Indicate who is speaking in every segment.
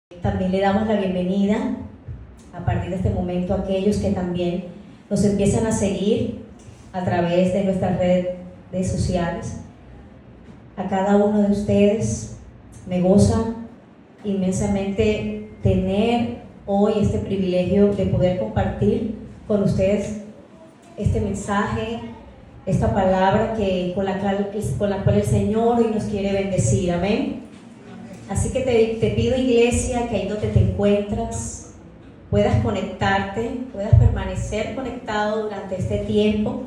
Speaker 1: También le damos la bienvenida a partir de este momento a aquellos que también nos empiezan a seguir a través de nuestras redes sociales. A cada uno de ustedes me goza inmensamente tener hoy este privilegio de poder compartir con ustedes este mensaje, esta palabra con la cual el Señor hoy nos quiere bendecir. Amén. Así que te pido, iglesia, que ahí donde te encuentras puedas conectarte, puedas permanecer conectado durante este tiempo,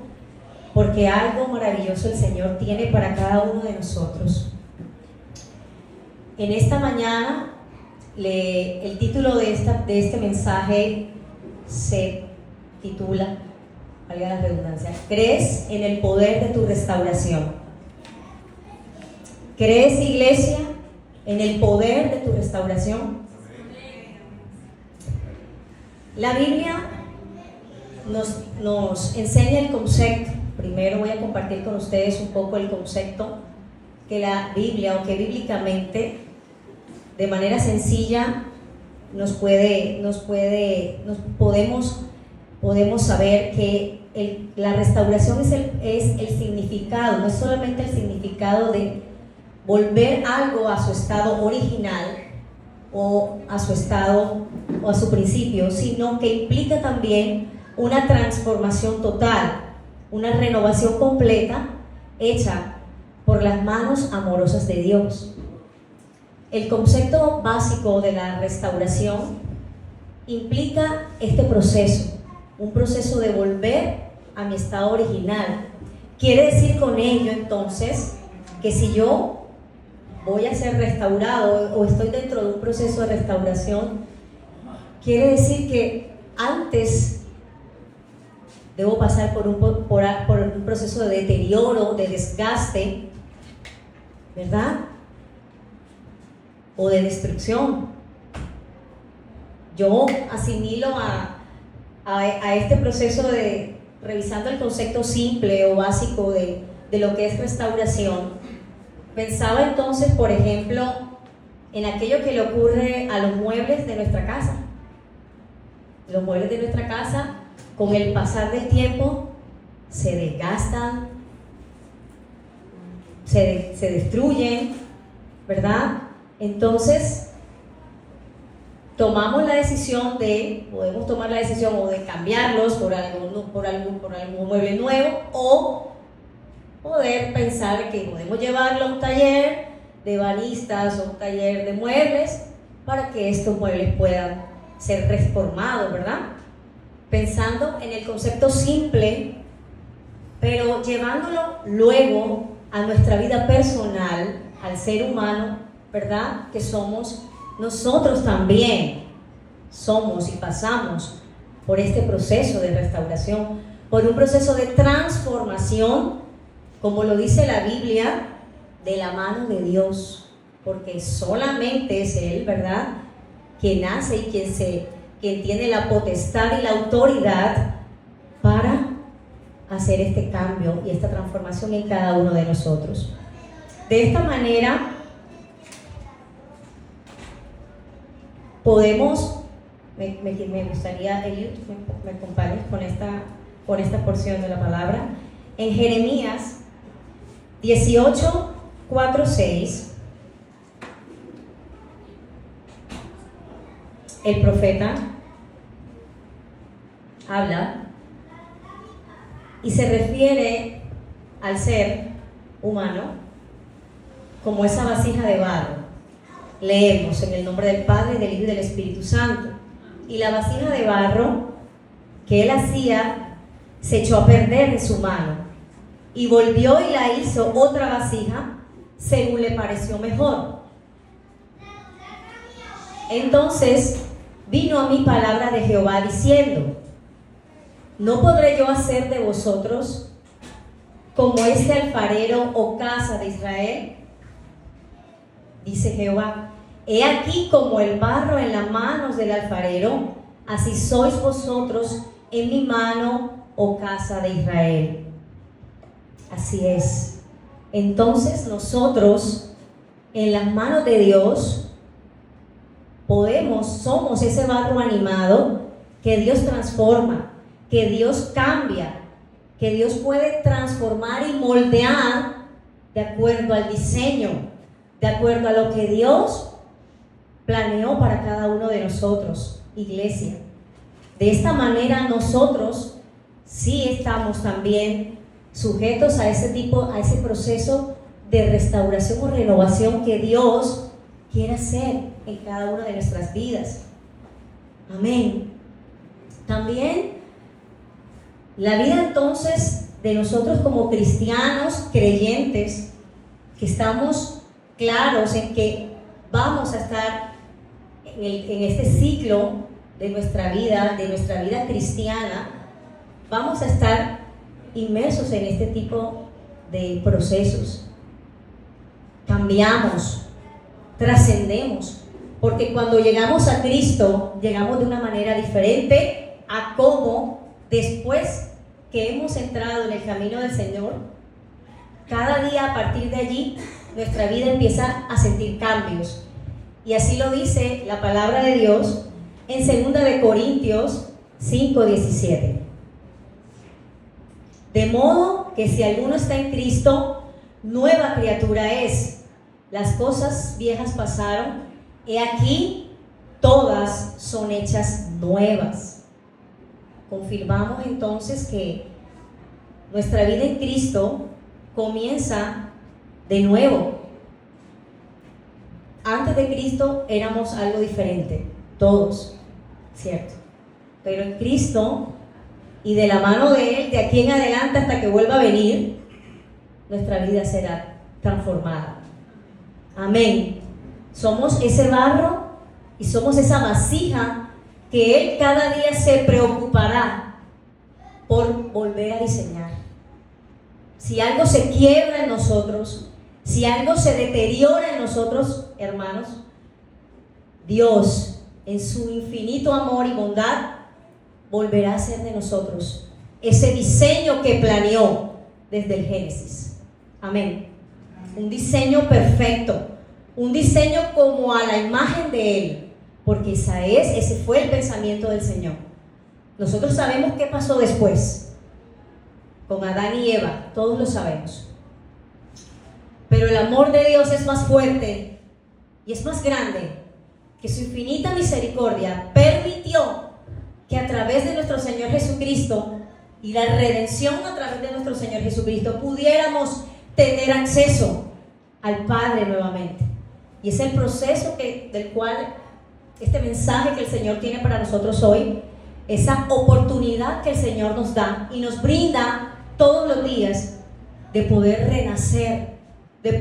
Speaker 1: porque algo maravilloso el Señor tiene para cada uno de nosotros. En esta mañana, el título de este mensaje se titula, valga la redundancia, ¿crees en el poder de tu restauración? ¿Crees, iglesia, en el poder de tu restauración? La Biblia nos enseña el concepto. Primero voy a compartir con ustedes un poco el concepto que la Biblia, o que bíblicamente, de manera sencilla, podemos saber que la restauración es el significado, no es solamente el significado de volver algo a su estado original o a su estado o a su principio, sino que implica también una transformación total, una renovación completa hecha por las manos amorosas de Dios. El concepto básico de la restauración implica este proceso, un proceso de volver a mi estado original. Quiere decir con ello entonces que si yo voy a ser restaurado o estoy dentro de un proceso de restauración, quiere decir que antes debo pasar por un proceso de deterioro, de desgaste, ¿verdad? O de destrucción. Yo asimilo a este proceso de, revisando el concepto simple o básico de lo que es restauración. Pensaba entonces, por ejemplo, en aquello que le ocurre a los muebles de nuestra casa. Los muebles de nuestra casa, con el pasar del tiempo, se desgastan, se destruyen, ¿verdad? Entonces, podemos tomar la decisión o de cambiarlos por algún mueble nuevo, o poder pensar que podemos llevarlo a un taller de ebanistas o un taller de muebles para que estos muebles puedan ser reformados, ¿verdad? Pensando en el concepto simple, pero llevándolo luego a nuestra vida personal, al ser humano, ¿verdad? Que somos, nosotros también somos y pasamos por este proceso de restauración, por un proceso de transformación, como lo dice la Biblia, de la mano de Dios, porque solamente es Él, ¿verdad?, quien hace y quien tiene la potestad y la autoridad para hacer este cambio y esta transformación en cada uno de nosotros. De esta manera podemos, me gustaría, Eliud, me acompañes con esta porción de la palabra. En Jeremías 18, 4, 6, el profeta habla y se refiere al ser humano como esa vasija de barro. Leemos en el nombre del Padre, del Hijo y del Espíritu Santo. Y la vasija de barro que él hacía se echó a perder en su mano, y volvió y la hizo otra vasija según le pareció mejor. Entonces vino a mí palabra de Jehová diciendo: ¿no podré yo hacer de vosotros como este alfarero, o casa de Israel? Dice Jehová: he aquí como el barro en las manos del alfarero, así sois vosotros en mi mano, oh casa de Israel. Así es. Entonces nosotros, en las manos de Dios, somos ese barro animado que Dios transforma, que Dios cambia, que Dios puede transformar y moldear de acuerdo al diseño, de acuerdo a lo que Dios planeó para cada uno de nosotros, iglesia. De esta manera nosotros sí estamos también sujetos a ese proceso de restauración o renovación que Dios quiere hacer en cada una de nuestras vidas. Amén. También la vida entonces de nosotros como cristianos, creyentes, que estamos claros en que vamos a estar en este ciclo de nuestra vida cristiana, vamos a estar inmersos en este tipo de procesos. Cambiamos, trascendemos, porque cuando llegamos a Cristo, llegamos de una manera diferente a cómo después que hemos entrado en el camino del Señor, cada día a partir de allí, nuestra vida empieza a sentir cambios. Y así lo dice la palabra de Dios en 2 de Corintios 5:17. De modo que si alguno está en Cristo, nueva criatura es. Las cosas viejas pasaron, he aquí, todas son hechas nuevas. Confirmamos entonces que nuestra vida en Cristo comienza de nuevo. Antes de Cristo éramos algo diferente, todos, ¿cierto? Pero en Cristo y de la mano de Él, de aquí en adelante hasta que vuelva a venir, nuestra vida será transformada. Amén. Somos ese barro y somos esa vasija que Él cada día se preocupará por volver a diseñar. Si algo se quiebra en nosotros, si algo se deteriora en nosotros, hermanos, Dios, en su infinito amor y bondad, volverá a hacer de nosotros ese diseño que planeó desde el Génesis. Amén. Un diseño perfecto, un diseño como a la imagen de Él, porque ese fue el pensamiento del Señor. Nosotros sabemos qué pasó después con Adán y Eva, todos lo sabemos. Pero el amor de Dios es más fuerte y es más grande, que su infinita misericordia permitió que a través de nuestro Señor Jesucristo y la redención a través de nuestro Señor Jesucristo pudiéramos tener acceso al Padre nuevamente. Y es el proceso del cual este mensaje que el Señor tiene para nosotros hoy, esa oportunidad que el Señor nos da y nos brinda todos los días de poder renacer, de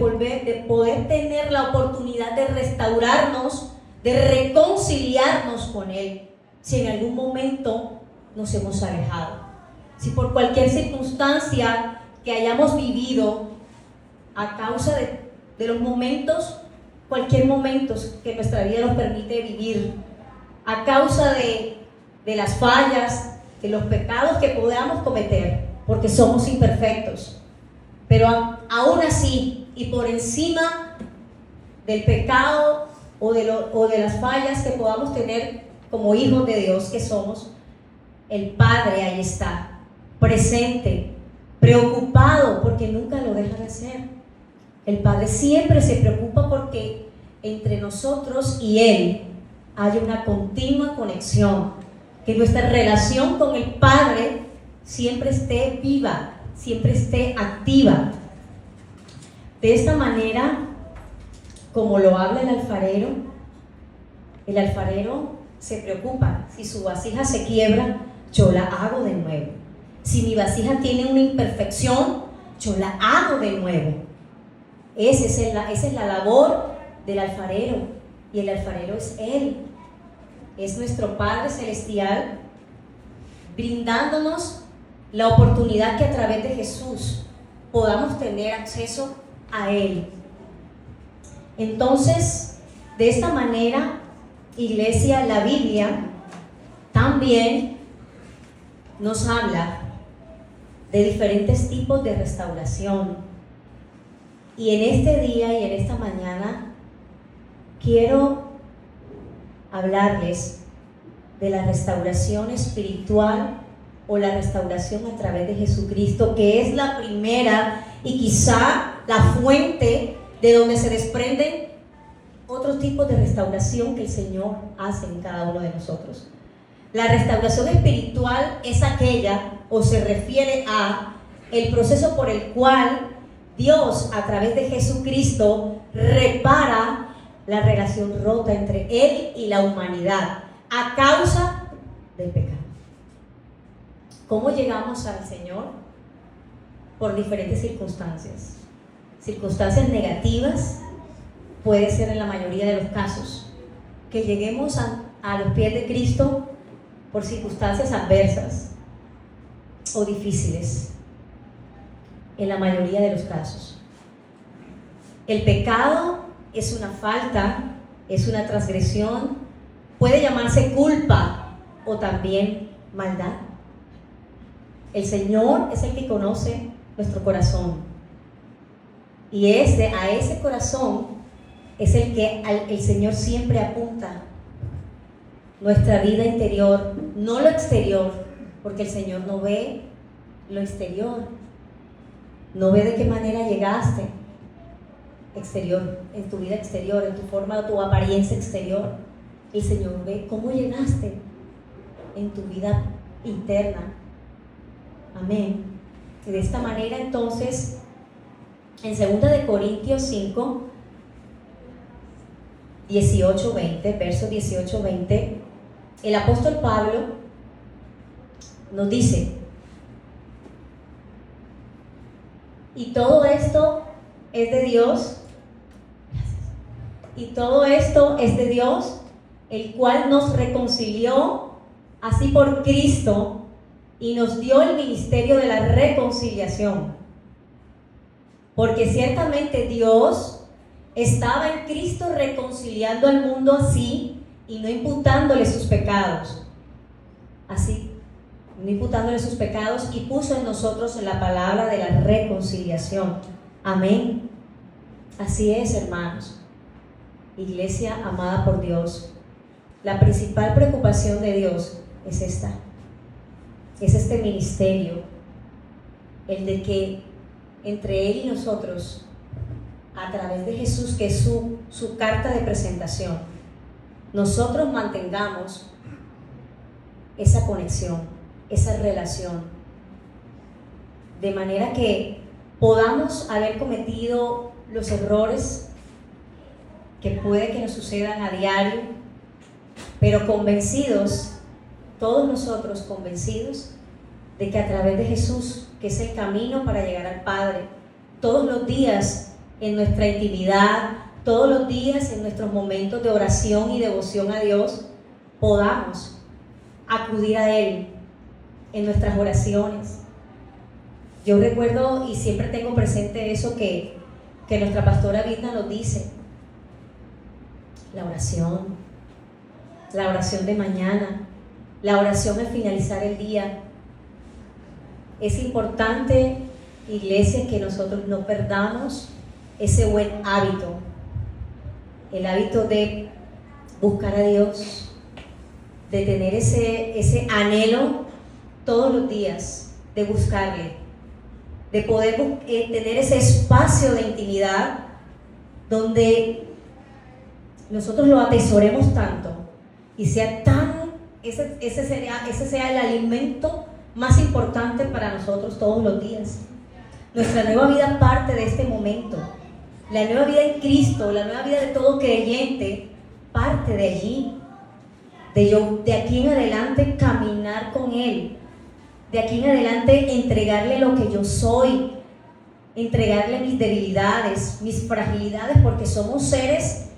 Speaker 1: poder tener la oportunidad de restaurarnos, de reconciliarnos con Él, si en algún momento nos hemos alejado. Si por cualquier circunstancia que hayamos vivido a causa de los momentos, cualquier momento que nuestra vida nos permite vivir, a causa de las fallas, de los pecados que podamos cometer, porque somos imperfectos, pero aún así y por encima del pecado o de las fallas que podamos tener como hijos de Dios que somos, el Padre ahí está, presente, preocupado, porque nunca lo deja de ser. El Padre siempre se preocupa porque entre nosotros y Él haya una continua conexión, que nuestra relación con el Padre siempre esté viva, siempre esté activa. De esta manera, como lo habla el alfarero se preocupa. Si su vasija se quiebra, yo la hago de nuevo. Si mi vasija tiene una imperfección, yo la hago de nuevo. Esa es la labor del alfarero, y el alfarero es Él, es nuestro Padre Celestial, brindándonos la oportunidad que a través de Jesús podamos tener acceso a Él. Entonces, de esta manera, iglesia, la Biblia también nos habla de diferentes tipos de restauración. Y en este día y en esta mañana quiero hablarles de la restauración espiritual o la restauración a través de Jesucristo, que es la primera y quizá la fuente de donde se desprenden otros tipos de restauración que el Señor hace en cada uno de nosotros. La restauración espiritual es aquella, o se refiere a, el proceso por el cual Dios, a través de Jesucristo, repara la relación rota entre Él y la humanidad a causa del pecado. ¿Cómo llegamos al Señor? Por diferentes circunstancias. Circunstancias negativas, puede ser en la mayoría de los casos, que lleguemos a los pies de Cristo por circunstancias adversas o difíciles, en la mayoría de los casos. El pecado es una falta, es una transgresión, puede llamarse culpa o también maldad. El Señor es el que conoce nuestro corazón, y a ese corazón es el que el Señor siempre apunta nuestra vida interior, no lo exterior, porque el Señor no ve lo exterior, no ve de qué manera llegaste exterior, en tu vida exterior, en tu forma, tu apariencia exterior. El Señor ve cómo llegaste en tu vida interna. Amén. Y de esta manera, entonces, en 2 de Corintios 5, 18-20, versos 18-20, el apóstol Pablo nos dice: y todo esto es de Dios, y todo esto es de Dios, el cual nos reconcilió así por Cristo y nos dio el ministerio de la reconciliación. Porque ciertamente Dios estaba en Cristo reconciliando al mundo así, y no imputándole sus pecados. Así, no imputándole sus pecados, y puso en nosotros la palabra de la reconciliación. Amén. Así es, hermanos. Iglesia amada por Dios, la principal preocupación de Dios es esta. Es este ministerio, el de que entre Él y nosotros, a través de Jesús, que es su carta de presentación, nosotros mantengamos esa conexión, esa relación, de manera que podamos haber cometido los errores que puede que nos sucedan a diario, pero convencidos, todos nosotros convencidos, de que a través de Jesús, que es el camino para llegar al Padre, todos los días en nuestra intimidad, todos los días en nuestros momentos de oración y devoción a Dios, podamos acudir a Él en nuestras oraciones. Yo recuerdo y siempre tengo presente eso que nuestra pastora Vidna nos dice: la oración de mañana, la oración al finalizar el día. Es importante, iglesia, que nosotros no perdamos ese buen hábito, el hábito de buscar a Dios, de tener ese anhelo todos los días, de buscarle, de poder tener ese espacio de intimidad donde nosotros lo atesoremos tanto y sea ese sea el alimento más importante para nosotros todos los días. Nuestra nueva vida parte de este momento. La nueva vida en Cristo, la nueva vida de todo creyente parte de allí. De aquí en adelante caminar con Él. De aquí en adelante entregarle lo que yo soy, entregarle mis debilidades, mis fragilidades, porque somos seres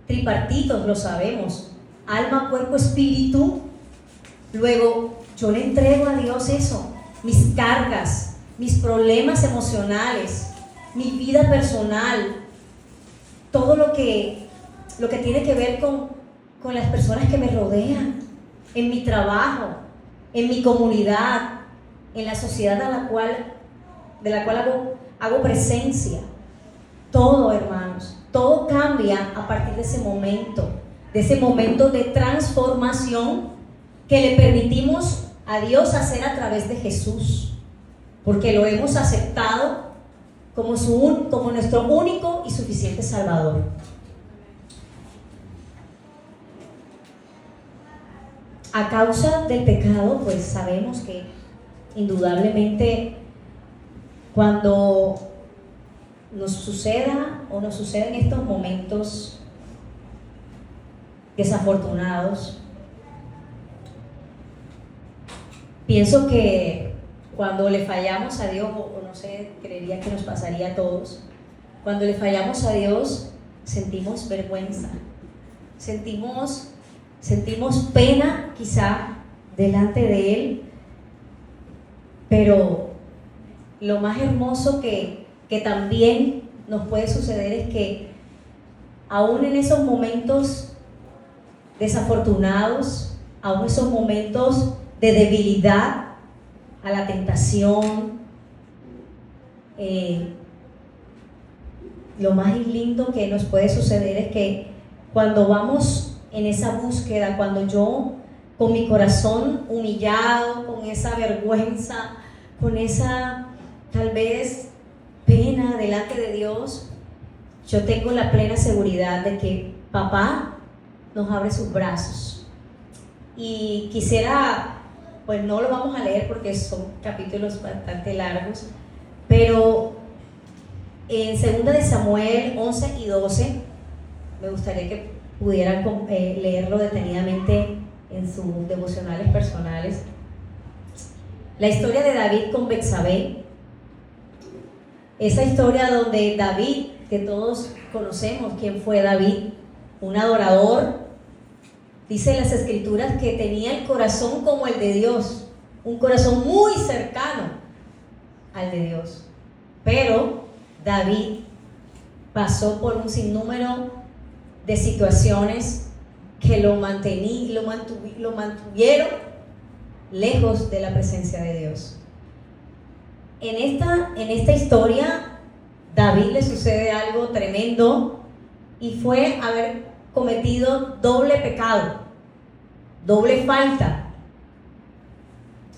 Speaker 1: tripartitos, lo sabemos: alma, cuerpo, espíritu. Luego yo le entrego a Dios eso, mis cargas, mis problemas emocionales, mi vida personal, todo lo que tiene que ver con las personas que me rodean, en mi trabajo, en mi comunidad, en la sociedad de la cual hago presencia. Todo, hermanos, todo cambia a partir de ese momento. de ese momento de transformación que le permitimos a Dios hacer a través de Jesús, porque lo hemos aceptado como nuestro único y suficiente Salvador. A causa del pecado, pues sabemos que indudablemente cuando nos suceda o nos suceden estos momentos desafortunados, pienso que cuando le fallamos a Dios, o no sé, creería que nos pasaría a todos, cuando le fallamos a Dios sentimos vergüenza, sentimos pena quizá delante de Él, pero lo más hermoso que también nos puede suceder es que aún en esos momentos desafortunados, aún esos momentos de debilidad a la tentación, lo más lindo que nos puede suceder es que cuando vamos en esa búsqueda, cuando yo con mi corazón humillado, con esa vergüenza, con esa tal vez pena delante de Dios, yo tengo la plena seguridad de que papá nos abre sus brazos. Y quisiera, pues no lo vamos a leer porque son capítulos bastante largos, pero en 2 de Samuel 11 y 12 me gustaría que pudieran leerlo detenidamente en sus devocionales personales. La historia de David con Betsabé, esa historia donde David, que todos conocemos quién fue David, un adorador, dice las escrituras que tenía el corazón como el de Dios, un corazón muy cercano al de Dios. Pero David pasó por un sinnúmero de situaciones que lo mantuvieron lejos de la presencia de Dios. En esta historia, David le sucede algo tremendo y fue haber cometido doble pecado, doble falta,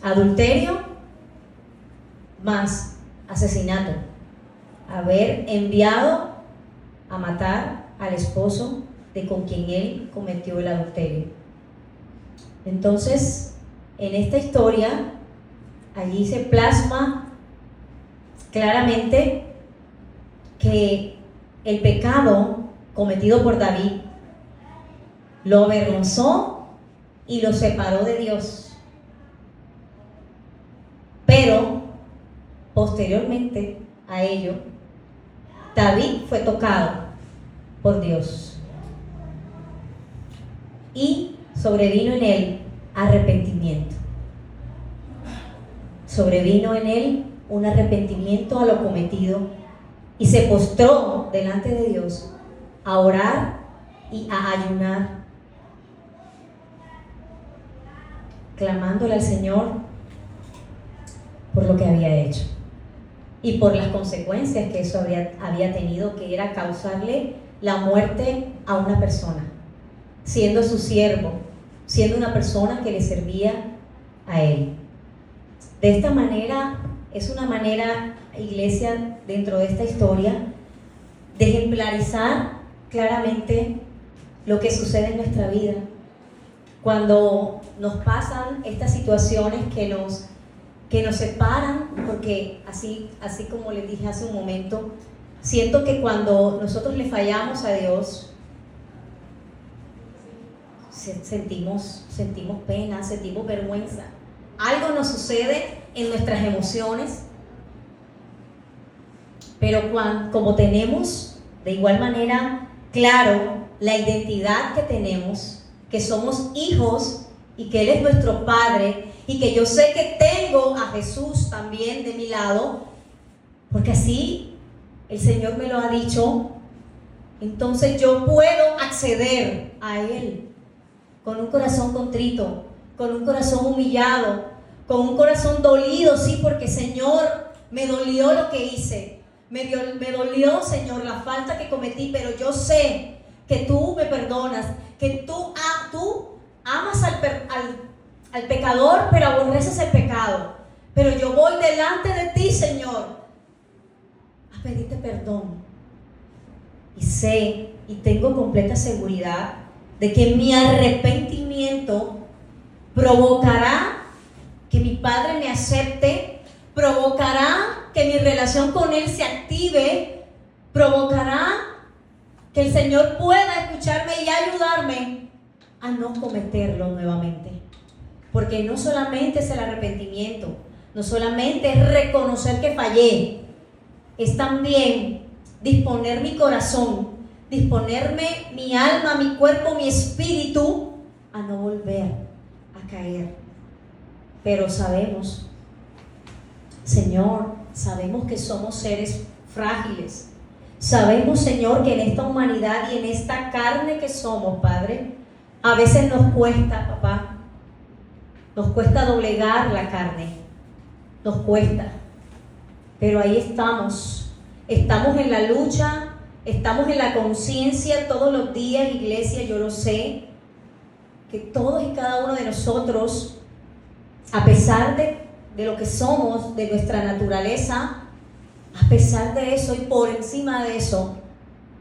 Speaker 1: adulterio más asesinato, haber enviado a matar al esposo de con quien él cometió el adulterio. Entonces, en esta historia, allí se plasma claramente que el pecado cometido por David lo avergonzó y lo separó de Dios. Pero, posteriormente a ello, David fue tocado por Dios y sobrevino en él arrepentimiento. Sobrevino en él un arrepentimiento a lo cometido y se postró delante de Dios a orar y a ayunar, clamándole al Señor por lo que había hecho y por las consecuencias que eso había tenido, que era causarle la muerte a una persona, siendo su siervo, siendo una persona que le servía a él. De esta manera, es una manera, iglesia, dentro de esta historia, de ejemplarizar claramente lo que sucede en nuestra vida. Cuando nos pasan estas situaciones que nos separan, porque así como les dije hace un momento, siento que cuando nosotros le fallamos a Dios, sentimos pena, sentimos vergüenza. Algo nos sucede en nuestras emociones, pero como tenemos de igual manera claro la identidad que tenemos, que somos hijos y que Él es nuestro Padre, y que yo sé que tengo a Jesús también de mi lado, porque así el Señor me lo ha dicho, entonces yo puedo acceder a Él con un corazón contrito, con un corazón humillado, con un corazón dolido, sí, porque Señor, me dolió lo que hice, me dolió, Señor, la falta que cometí, pero yo sé que tú me perdonas, que tú amas al pecador, pero aborreces el pecado. Pero yo voy delante de ti, Señor, a pedirte perdón. Y sé y tengo completa seguridad de que mi arrepentimiento provocará que mi Padre me acepte, provocará que mi relación con Él se active, provocará que el Señor pueda escucharme y ayudarme a no cometerlo nuevamente. Porque no solamente es el arrepentimiento, no solamente es reconocer que fallé, es también disponer mi corazón, disponerme mi alma, mi cuerpo, mi espíritu a no volver a caer. Pero sabemos, Señor, sabemos que somos seres frágiles. Sabemos, Señor, que en esta humanidad y en esta carne que somos, Padre, a veces nos cuesta, papá, nos cuesta doblegar la carne, nos cuesta. Pero ahí estamos en la lucha, estamos en la conciencia todos los días, iglesia, yo lo sé, que todos y cada uno de nosotros, a pesar de lo que somos, de nuestra naturaleza, a pesar de eso y por encima de eso,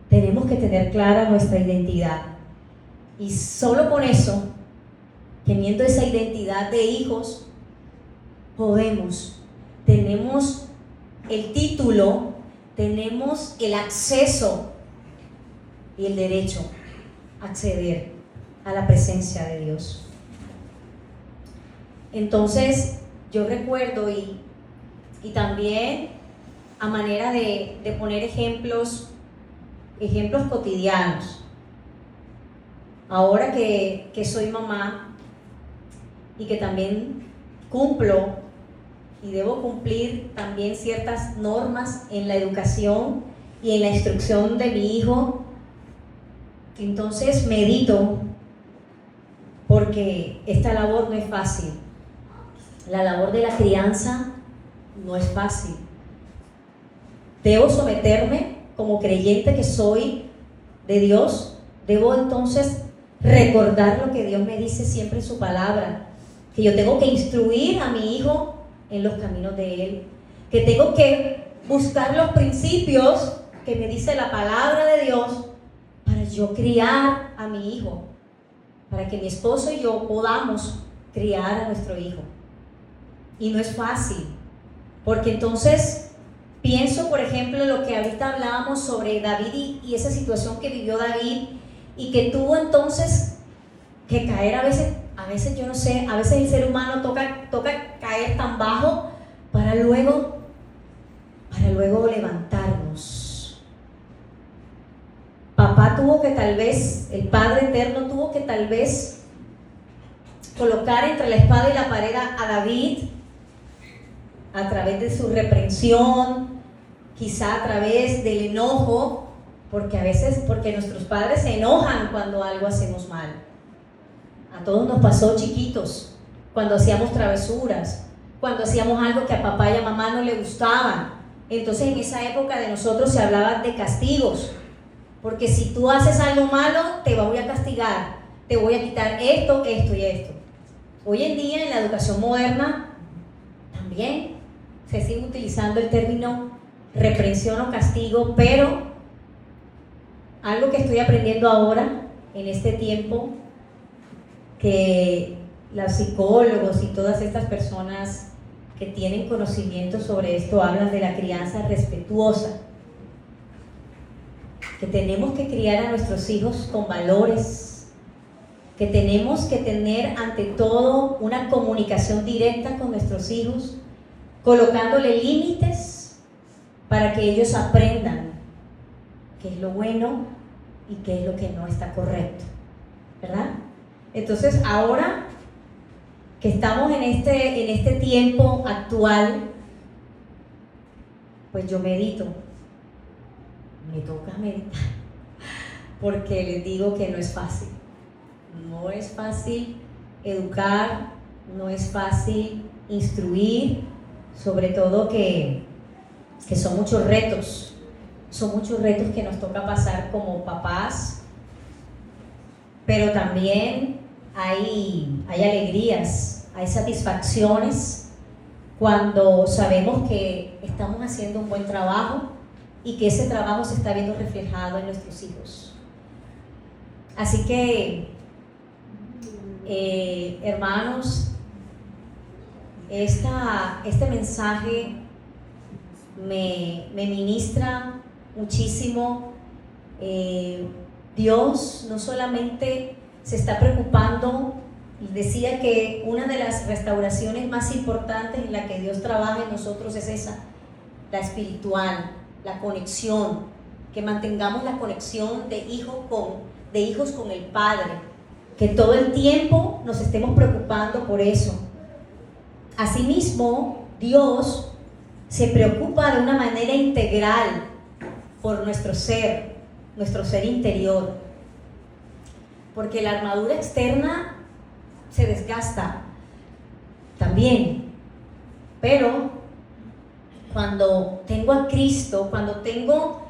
Speaker 1: tenemos que tener clara nuestra identidad. Y solo con eso, teniendo esa identidad de hijos, tenemos el título, tenemos el acceso y el derecho a acceder a la presencia de Dios. Entonces, yo recuerdo y también a manera de poner ejemplos cotidianos. Ahora que soy mamá y que también cumplo y debo cumplir también ciertas normas en la educación y en la instrucción de mi hijo, entonces medito, porque esta labor no es fácil. La labor de la crianza no es fácil. Debo someterme como creyente que soy de Dios. Debo entonces recordar lo que Dios me dice siempre en su palabra, que yo tengo que instruir a mi hijo en los caminos de Él, que tengo que buscar los principios que me dice la palabra de Dios para yo criar a mi hijo, para que mi esposo y yo podamos criar a nuestro hijo. Y no es fácil, porque entonces pienso, por ejemplo, lo que ahorita hablábamos sobre David y esa situación que vivió David y que tuvo entonces que caer a veces yo no sé, a veces el ser humano toca caer tan bajo para luego levantarnos. Papá tuvo que tal vez, el Padre Eterno tuvo que tal vez colocar entre la espada y la pared a David a través de su reprensión, quizá a través del enojo, porque nuestros padres se enojan cuando algo hacemos mal. A todos nos pasó chiquitos, cuando hacíamos travesuras, cuando hacíamos algo que a papá y a mamá no le gustaban. Entonces en esa época de nosotros se hablaba de castigos, porque si tú haces algo malo, te voy a castigar, te voy a quitar esto, esto y esto. Hoy en día en la educación moderna también se sigue utilizando el término reprensión o castigo, pero algo que estoy aprendiendo ahora en este tiempo, que los psicólogos y todas estas personas que tienen conocimiento sobre esto hablan de la crianza respetuosa, que tenemos que criar a nuestros hijos con valores, que tenemos que tener ante todo una comunicación directa con nuestros hijos, colocándole límites para que ellos aprendan qué es lo bueno y qué es lo que no está correcto, ¿verdad? Entonces ahora que estamos en este tiempo actual, pues yo medito, me toca meditar, porque les digo que no es fácil educar, no es fácil instruir, sobre todo que son muchos retos que nos toca pasar como papás, pero también hay alegrías, hay satisfacciones cuando sabemos que estamos haciendo un buen trabajo y que ese trabajo se está viendo reflejado en nuestros hijos. Así que, hermanos, este mensaje me ministra muchísimo. Dios no solamente se está preocupando, decía que una de las restauraciones más importantes en la que Dios trabaja en nosotros es esa, la espiritual, la conexión, que mantengamos la conexión de hijos con el Padre, que todo el tiempo nos estemos preocupando por eso. Asimismo, Dios se preocupa de una manera integral por nuestro ser interior, porque la armadura externa se desgasta también, pero cuando tengo a Cristo, cuando tengo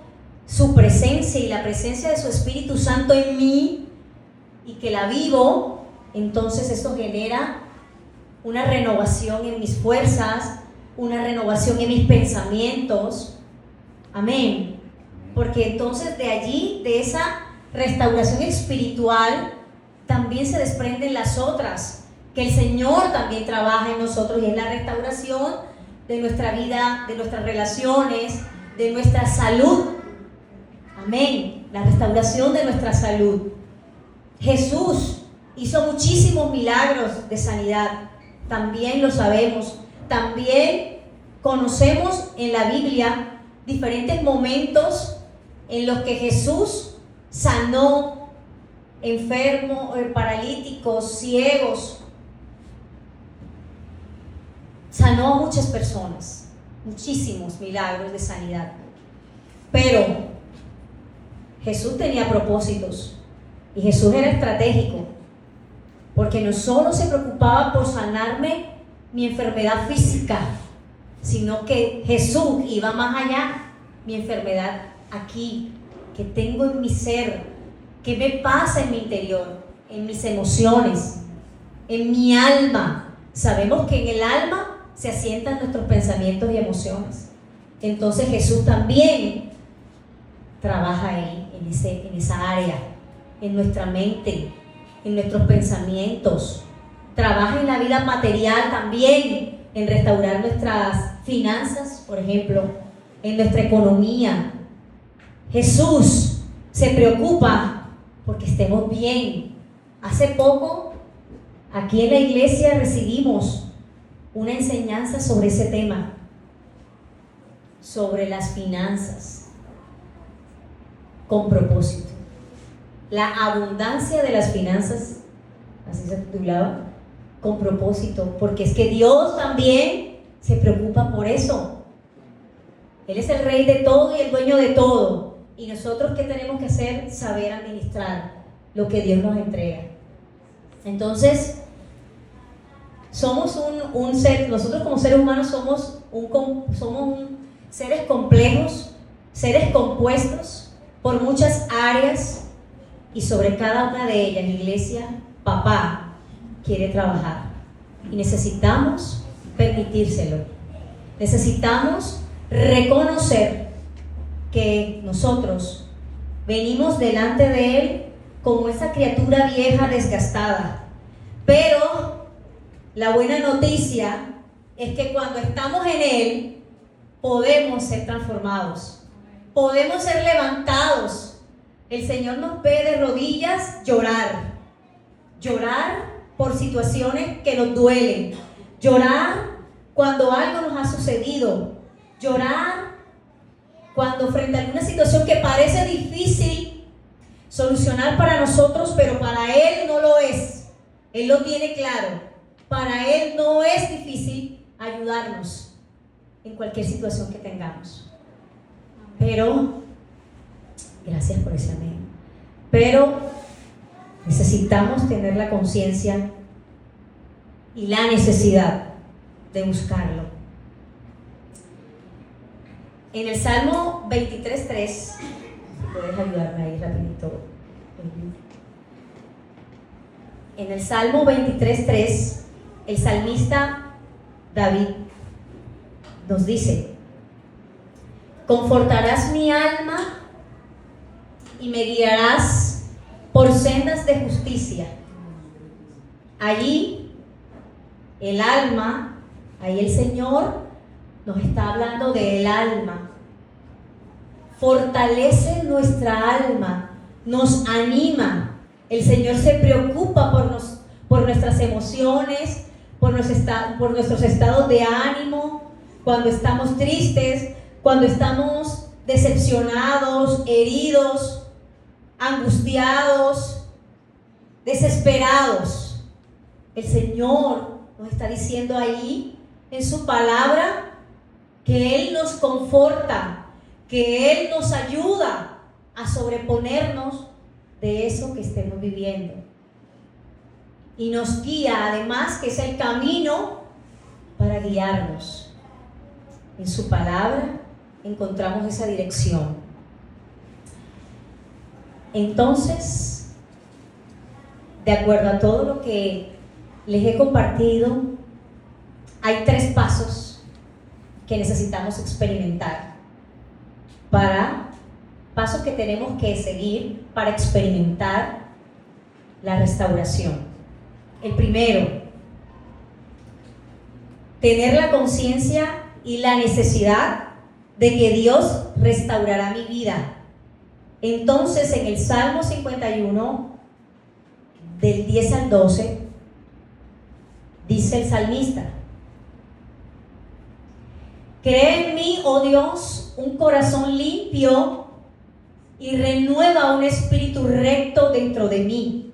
Speaker 1: su presencia y la presencia de su Espíritu Santo en mí y que la vivo, entonces eso genera una renovación en mis fuerzas, una renovación en mis pensamientos. Amén. Porque entonces de allí, de esa restauración espiritual, también se desprenden las otras, que el Señor también trabaja en nosotros, y es la restauración de nuestra vida, de nuestras relaciones, de nuestra salud. Amén. La restauración de nuestra salud. Jesús hizo muchísimos milagros de sanidad, también lo sabemos. También conocemos en la Biblia diferentes momentos en los que Jesús sanó enfermos, paralíticos, ciegos. Sanó a muchas personas, muchísimos milagros de sanidad. Pero Jesús tenía propósitos y Jesús era estratégico, porque no solo se preocupaba por sanarme mi enfermedad física, sino que Jesús iba más allá. Mi enfermedad aquí, que tengo en mi ser, que me pasa en mi interior, en mis emociones, en mi alma. Sabemos que en el alma se asientan nuestros pensamientos y emociones. Entonces Jesús también trabaja ahí, en esa área, en nuestra mente, en nuestros pensamientos. Trabaja en la vida material también, en restaurar nuestras finanzas, por ejemplo, en nuestra economía. Jesús se preocupa porque estemos bien. Hace poco, aquí en la iglesia recibimos una enseñanza sobre ese tema, sobre las finanzas con propósito. La abundancia de las finanzas, así se titulaba, con propósito, porque es que Dios también se preocupa por eso. Él es el rey de todo y el dueño de todo, y nosotros ¿qué tenemos que hacer? Saber administrar lo que Dios nos entrega. Entonces somos un ser, nosotros como seres humanos somos seres complejos, seres compuestos por muchas áreas, y sobre cada una de ellas, iglesia, papá quiere trabajar, y necesitamos permitírselo. Necesitamos reconocer que nosotros venimos delante de Él como esa criatura vieja desgastada, pero la buena noticia es que cuando estamos en Él podemos ser transformados, podemos ser levantados. El Señor nos ve de rodillas llorar por situaciones que nos duelen, llorar cuando algo nos ha sucedido, llorar cuando frente a una situación que parece difícil solucionar para nosotros, pero para Él no lo es. Él lo tiene claro. Para Él no es difícil ayudarnos en cualquier situación que tengamos. Pero, gracias por ese amén. Pero necesitamos tener la conciencia y la necesidad de buscarlo. En el Salmo 23:3, si puedes ayudarme ahí rapidito. En el Salmo 23:3, el salmista David nos dice: confortarás mi alma y me guiarás por sendas de justicia. Allí el alma, ahí el Señor nos está hablando del alma. Fortalece nuestra alma, nos anima. El Señor se preocupa por nuestras emociones, por nuestros estados de ánimo, cuando estamos tristes, cuando estamos decepcionados, heridos, angustiados, desesperados. El Señor nos está diciendo ahí en su palabra que Él nos conforta, que Él nos ayuda a sobreponernos de eso que estemos viviendo. Y nos guía, además, que es el camino para guiarnos. En su palabra encontramos esa dirección. Entonces, de acuerdo a todo lo que les he compartido, hay 3 pasos que necesitamos experimentar pasos que tenemos que seguir para experimentar la restauración. El primero, tener la conciencia y la necesidad de que Dios restaurará mi vida. Entonces, en el Salmo 51, del 10 al 12, dice el salmista: crea en mí, oh Dios, un corazón limpio y renueva un espíritu recto dentro de mí.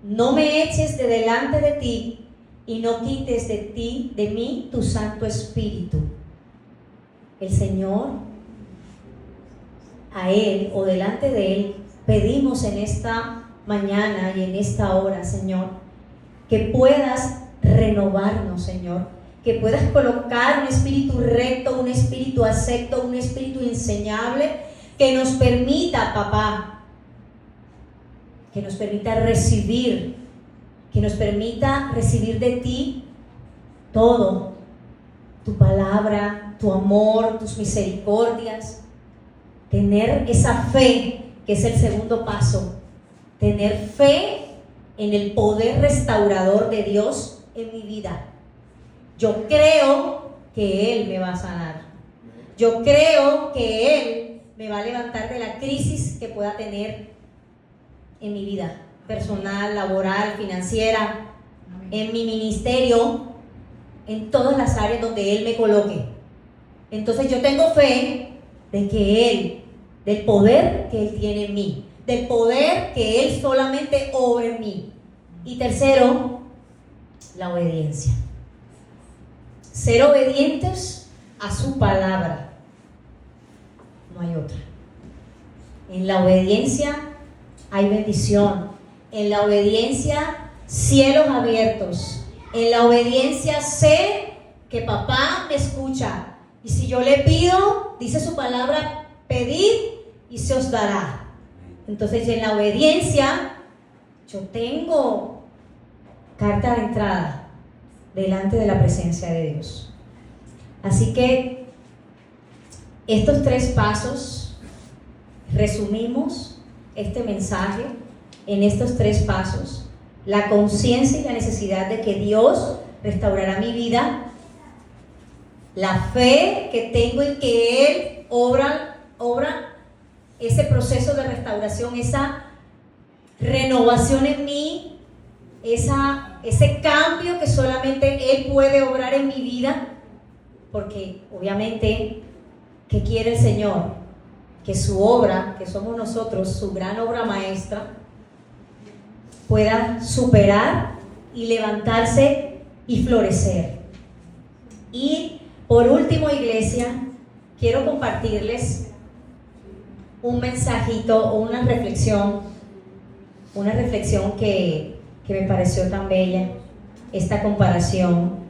Speaker 1: No me eches de delante de ti y no quites de mí tu Santo Espíritu. El Señor, a Él o delante de Él, pedimos en esta mañana y en esta hora, Señor, que puedas renovarnos, Señor, que puedas colocar un espíritu recto, un espíritu acepto, un espíritu enseñable, que nos permita, papá, que nos permita recibir de ti todo, tu palabra, tu amor, tus misericordias, tener esa fe, que es el segundo paso, tener fe en el poder restaurador de Dios en mi vida. Yo creo que Él me va a sanar. Yo creo que Él me va a levantar de la crisis que pueda tener en mi vida personal, laboral, financiera, en mi ministerio, en todas las áreas donde Él me coloque. Entonces yo tengo fe de que Él, del poder que Él tiene en mí, del poder que Él solamente obra en mí. Y tercero, la obediencia. Ser obedientes a su palabra. No hay otra. En la obediencia hay bendición. En la obediencia, cielos abiertos. En la obediencia sé que papá me escucha. Y si yo le pido, dice su palabra, pedid y se os dará. Entonces, en la obediencia, yo tengo carta de entrada delante de la presencia de Dios. Así que estos 3 pasos, resumimos este mensaje en estos 3 pasos: la conciencia y la necesidad de que Dios restaurará mi vida, la fe que tengo en que Él obra ese proceso de restauración, esa renovación en mí, ese cambio que solamente Él puede obrar en mi vida, porque obviamente, ¿qué quiere el Señor? Que su obra, que somos nosotros, su gran obra maestra, pueda superar y levantarse y florecer. Y por último, iglesia, quiero compartirles un mensajito o una reflexión que me pareció tan bella, esta comparación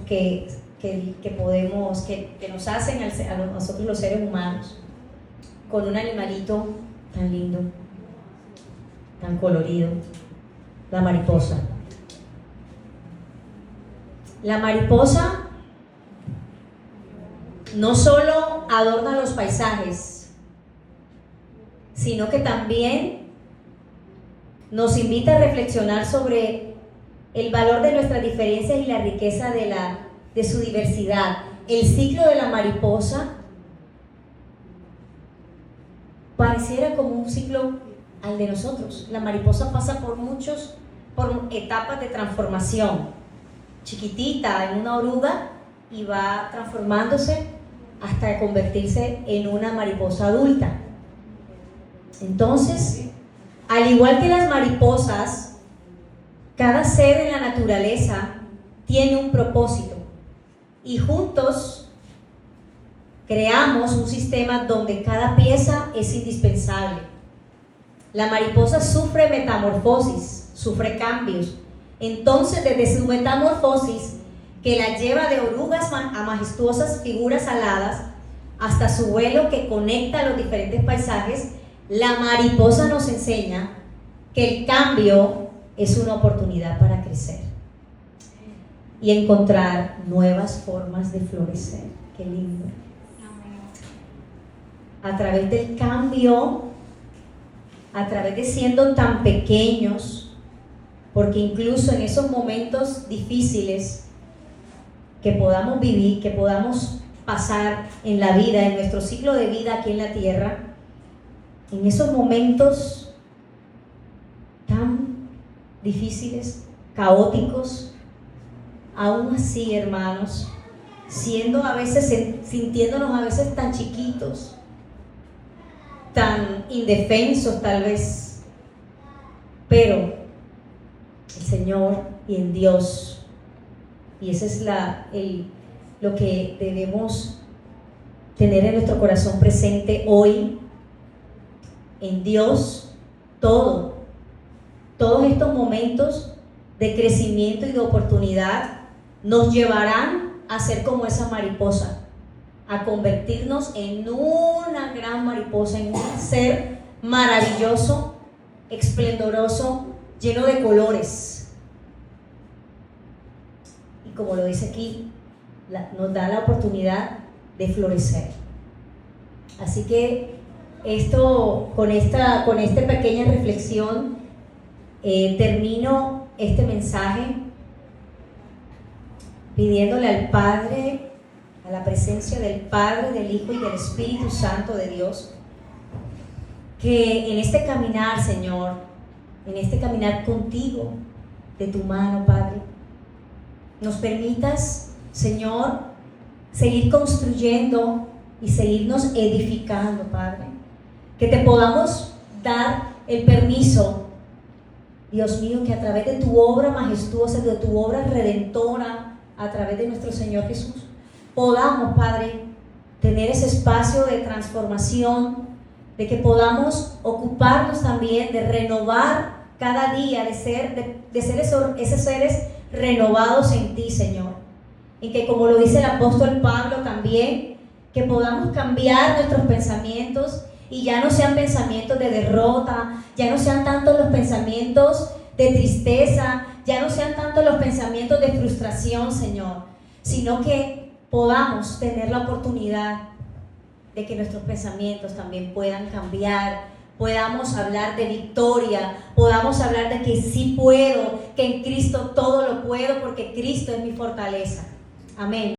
Speaker 1: que nos hacen a nosotros los seres humanos con un animalito tan lindo, tan colorido, la mariposa. La mariposa no solo adorna los paisajes, sino que también nos invita a reflexionar sobre el valor de nuestras diferencias y la riqueza de su diversidad. El ciclo de la mariposa pareciera como un ciclo al de nosotros. La mariposa pasa por etapas de transformación. Chiquitita en una oruga y va transformándose hasta convertirse en una mariposa adulta. Entonces, al igual que las mariposas, cada ser en la naturaleza tiene un propósito y juntos creamos un sistema donde cada pieza es indispensable. La mariposa sufre metamorfosis, sufre cambios. Entonces, desde su metamorfosis, que la lleva de orugas a majestuosas figuras aladas, hasta su vuelo que conecta los diferentes paisajes, la mariposa nos enseña que el cambio es una oportunidad para crecer y encontrar nuevas formas de florecer. Qué lindo. A través del cambio, a través de siendo tan pequeños, porque incluso en esos momentos difíciles que podamos vivir, que podamos pasar en la vida, en nuestro ciclo de vida aquí en la tierra, en esos momentos tan difíciles, caóticos, aún así, hermanos, siendo a veces, sintiéndonos a veces tan chiquitos, tan indefensos tal vez, pero el Señor y en Dios, y ese es lo que debemos tener en nuestro corazón presente hoy. En Dios, todos estos momentos de crecimiento y de oportunidad nos llevarán a ser como esa mariposa, a convertirnos en una gran mariposa, en un ser maravilloso, esplendoroso, lleno de colores. Y como lo dice aquí, nos da la oportunidad de florecer. Así que con esta pequeña reflexión termino este mensaje pidiéndole al Padre, a la presencia del Padre, del Hijo y del Espíritu Santo de Dios, que en este caminar, Señor, en este caminar contigo, de tu mano, Padre, nos permitas, Señor, seguir construyendo y seguirnos edificando, Padre. Que te podamos dar el permiso, Dios mío, que a través de tu obra majestuosa, de tu obra redentora, a través de nuestro Señor Jesús, podamos, Padre, tener ese espacio de transformación, de que podamos ocuparnos también de renovar cada día, de ser esos seres renovados en ti, Señor. Y que, como lo dice el apóstol Pablo también, que podamos cambiar nuestros pensamientos y ya no sean pensamientos de derrota, ya no sean tanto los pensamientos de tristeza, ya no sean tanto los pensamientos de frustración, Señor, sino que podamos tener la oportunidad de que nuestros pensamientos también puedan cambiar, podamos hablar de victoria, podamos hablar de que sí puedo, que en Cristo todo lo puedo, porque Cristo es mi fortaleza. Amén.